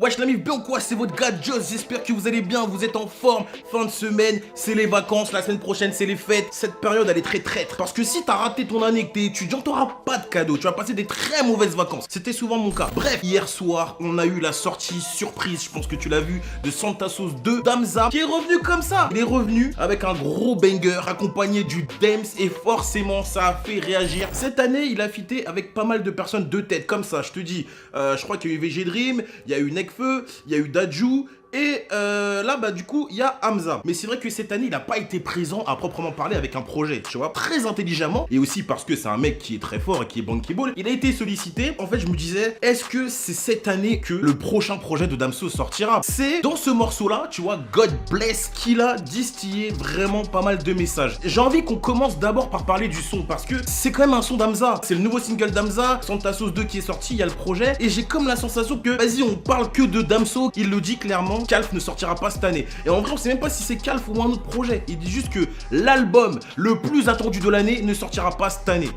Wesh la mif, bien ou quoi? C'est votre gars Joss, j'espère que vous allez bien, vous êtes en forme. Fin de semaine, c'est les vacances, la semaine prochaine c'est les fêtes. Cette période elle est très traître, parce que si t'as raté ton année et que t'es étudiant, t'auras pas de cadeau, tu vas passer des très mauvaises vacances. C'était souvent mon cas. Bref, hier soir, on a eu la sortie surprise, je pense que tu l'as vu, de Santa Sauce 2 d'Hamza, qui est revenu comme ça. Il est revenu avec un gros banger, accompagné du Dems, et forcément ça a fait réagir. Cette année, il a fité avec pas mal de personnes de tête, comme ça, je te dis. Je crois qu'il y a eu VG Dream, il y a eu Nekfeu, il y a eu Dadju. Et là, bah du coup, il y a Hamza. Mais c'est vrai que cette année, il n'a pas été présent à proprement parler avec un projet, tu vois, très intelligemment. Et aussi parce que c'est un mec qui est très fort et qui est bankable. Il a été sollicité. En fait, je me disais, est-ce que c'est cette année que le prochain projet de Damso sortira? C'est dans ce morceau-là, tu vois, God Bless, qu'il a distillé vraiment pas mal de messages. J'ai envie qu'on commence d'abord par parler du son, parce que c'est quand même un son d'Hamza. C'est le nouveau single d'Hamza, Santa Sauce 2 qui est sorti, il y a le projet. Et j'ai comme la sensation que, vas-y, on parle que de Damso. Il le dit clairement. Calf ne sortira pas cette année. Et en vrai, on sait même pas si c'est Calf ou un autre projet. Il dit juste que l'album le plus attendu de l'année ne sortira pas cette année.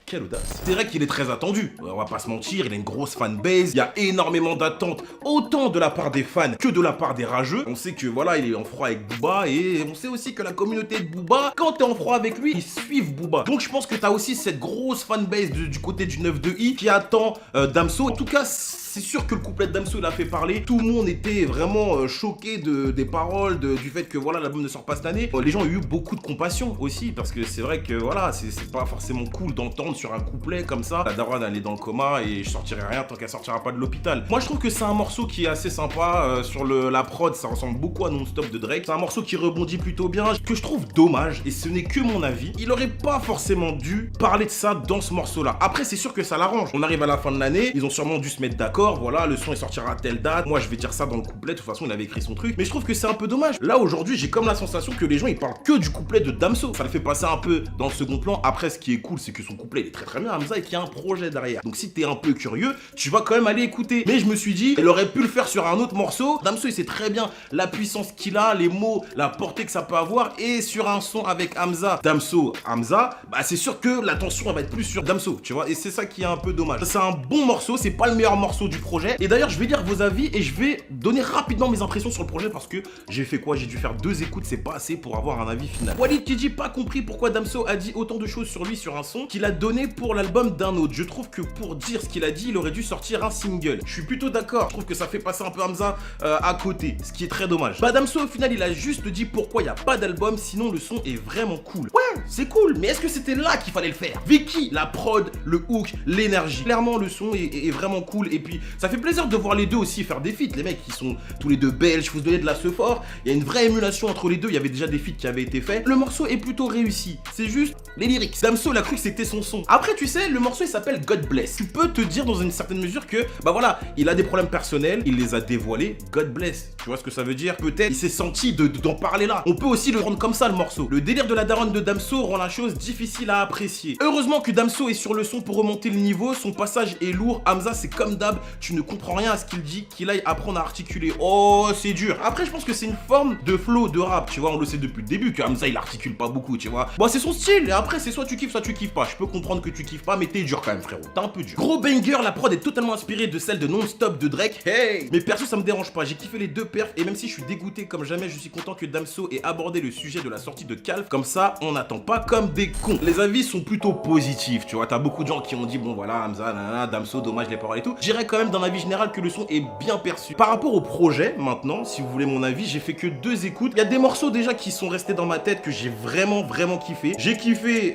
Quelle audace. C'est vrai qu'il est très attendu, on va pas se mentir, il a une grosse fanbase, il y a énormément d'attentes, autant de la part des fans que de la part des rageux. On sait que voilà, il est en froid avec Booba, et on sait aussi que la communauté de Booba, quand t'es en froid avec lui, ils suivent Booba. Donc je pense que t'as aussi cette grosse fanbase du côté du 9-2i qui attend Damso. En tout cas, c'est sûr que le couplet de Damso l'a fait parler. Tout le monde était vraiment choqué des paroles, du fait que voilà, l'album ne sort pas cette année. Les gens ont eu beaucoup de compassion aussi, parce que c'est vrai que voilà, c'est pas forcément cool d'entendre sur un couplet comme ça, la daronne elle est dans le coma et je sortirai rien tant qu'elle sortira pas de l'hôpital. Moi je trouve que c'est un morceau qui est assez sympa. Sur la prod, ça ressemble beaucoup à Non-Stop de Drake. C'est un morceau qui rebondit plutôt bien, que je trouve dommage, et ce n'est que mon avis. Il aurait pas forcément dû parler de ça dans ce morceau-là. Après, c'est sûr que ça l'arrange. On arrive à la fin de l'année, ils ont sûrement dû se mettre d'accord. Voilà, le son il sortira à telle date. Moi je vais dire ça dans le couplet. De toute façon, il avait écrit son truc. Mais je trouve que c'est un peu dommage. Là aujourd'hui, j'ai comme la sensation que les gens ils parlent que du couplet de Damso. Ça le fait passer un peu dans le second plan. Après, ce qui est cool, c'est que son couplet il est très bien, Hamza, et qu'il y a un projet derrière. Donc si t'es un peu curieux, tu vas quand même aller écouter. Mais je me suis dit, elle aurait pu le faire sur un autre morceau. Damso il sait très bien la puissance qu'il a, les mots, la portée que ça peut avoir. Et sur un son avec Hamza, Damso, Hamza, bah c'est sûr que l'attention elle va être plus sur Damso, tu vois. Et c'est ça qui est un peu dommage. C'est un bon morceau, c'est pas le meilleur morceau du projet. Et d'ailleurs, je vais dire vos avis et je vais donner rapidement mes impressions sur le projet, parce que j'ai fait quoi? J'ai dû faire 2 écoutes, c'est pas assez pour avoir un avis final. Walid qui dit pas compris pourquoi Damso a dit autant de choses sur lui sur un son qu'il a donné pour l'album d'un autre. Je trouve que pour dire ce qu'il a dit, il aurait dû sortir un single. Je suis plutôt d'accord. Je trouve que ça fait passer un peu Hamza à côté, ce qui est très dommage. Bah Damso au final, il a juste dit pourquoi il n'y a pas d'album, sinon le son est vraiment cool. Ouais, c'est cool, mais est-ce que c'était là qu'il fallait le faire? Vicky, la prod, le hook, l'énergie. Clairement, le son est vraiment cool. Et puis, ça fait plaisir de voir les deux aussi faire des feats. Les mecs, ils sont tous les deux belges, vous donnez de la sephore. Il y a une vraie émulation entre les deux. Il y avait déjà des feats qui avaient été faits. Le morceau est plutôt réussi. C'est juste les lyrics. Damso, il a cru que c'était son son. Après, tu sais, le morceau, il s'appelle God Bless. Tu peux te dire dans une certaine mesure que, bah voilà, il a des problèmes personnels, il les a dévoilés. God Bless. Tu vois ce que ça veut dire? Peut-être il s'est senti d'en parler là. On peut aussi le rendre comme ça, le morceau. Le délire de la daronne de Damso rend la chose difficile à apprécier. Heureusement que Damso est sur le son pour remonter le niveau. Son passage est lourd. Hamza, c'est comme d'hab. Tu ne comprends rien à ce qu'il dit, qu'il aille apprendre à articuler. Oh, c'est dur. Après, je pense que c'est une forme de flow de rap. Tu vois, on le sait depuis le début que Hamza, il articule pas beaucoup, tu vois. Bon, c'est son style. Et après, c'est soit tu kiffes pas. Je peux comprendre que tu kiffes pas, mais t'es dur quand même, frérot. T'es un peu dur. Gros banger, la prod est totalement inspirée de celle de Non-Stop de Drake. Hey! Mais perso, ça me dérange pas. J'ai kiffé les deux perfs, et même si je suis dégoûté comme jamais, je suis content que Damso ait abordé le sujet de la sortie de Calf. Comme ça, on n'attend pas comme des cons. Les avis sont plutôt positifs, tu vois. T'as beaucoup de gens qui ont dit, bon voilà, Hamza, nanana, Damso, dommage les paroles et tout. J'irais quand même d'un avis général que le son est bien perçu. Par rapport au projet, maintenant, si vous voulez mon avis, j'ai fait que 2 écoutes. Il y a des morceaux déjà qui sont restés dans ma tête que j'ai vraiment kiffé. J'ai kiffé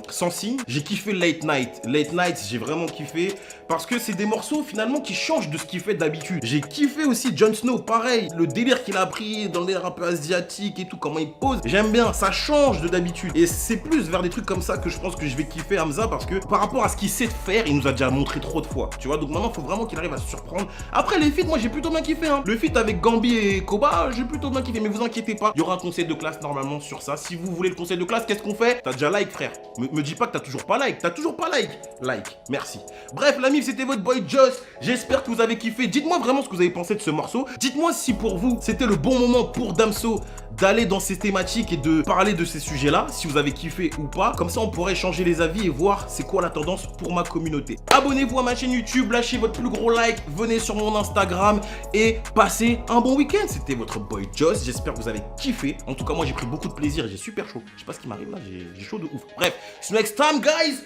Sans Signe, j'ai kiffé Late Night. Late Night, j'ai vraiment kiffé parce que c'est des morceaux finalement qui changent de ce qu'il fait d'habitude. J'ai kiffé aussi Jon Snow, pareil, le délire qu'il a pris dans les rap asiatiques et tout, comment il pose. J'aime bien, ça change de d'habitude. Et c'est plus vers des trucs comme ça que je pense que je vais kiffer Hamza, parce que par rapport à ce qu'il sait faire, il nous a déjà montré trop de fois. Tu vois, donc maintenant, il faut vraiment qu'il arrive à se surprendre. Après, les feats, moi, j'ai plutôt bien kiffé. Hein. Le feat avec Gambi et Koba, j'ai plutôt bien kiffé. Mais vous inquiétez pas, il y aura un conseil de classe normalement sur ça. Si vous voulez le conseil de classe, qu'est-ce qu'on fait? T'as déjà like, frère. Me dis pas que t'as toujours pas like. T'as toujours pas like. Like, merci. Bref, la mif, c'était votre boy Joss. J'espère que vous avez kiffé. Dites-moi vraiment ce que vous avez pensé de ce morceau. Dites-moi si pour vous, c'était le bon moment pour Damso d'aller dans ces thématiques et de parler de ces sujets-là, si vous avez kiffé ou pas. Comme ça, on pourrait changer les avis et voir c'est quoi la tendance pour ma communauté. Abonnez-vous à ma chaîne YouTube. me lâcher votre plus gros like, venez sur mon Instagram et passez un bon week-end. C'était votre boy Joss, j'espère que vous avez kiffé. En tout cas, moi j'ai pris beaucoup de plaisir, j'ai super chaud. Je sais pas ce qui m'arrive là, j'ai chaud de ouf. Bref, see you next time guys,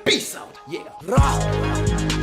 peace out, yeah.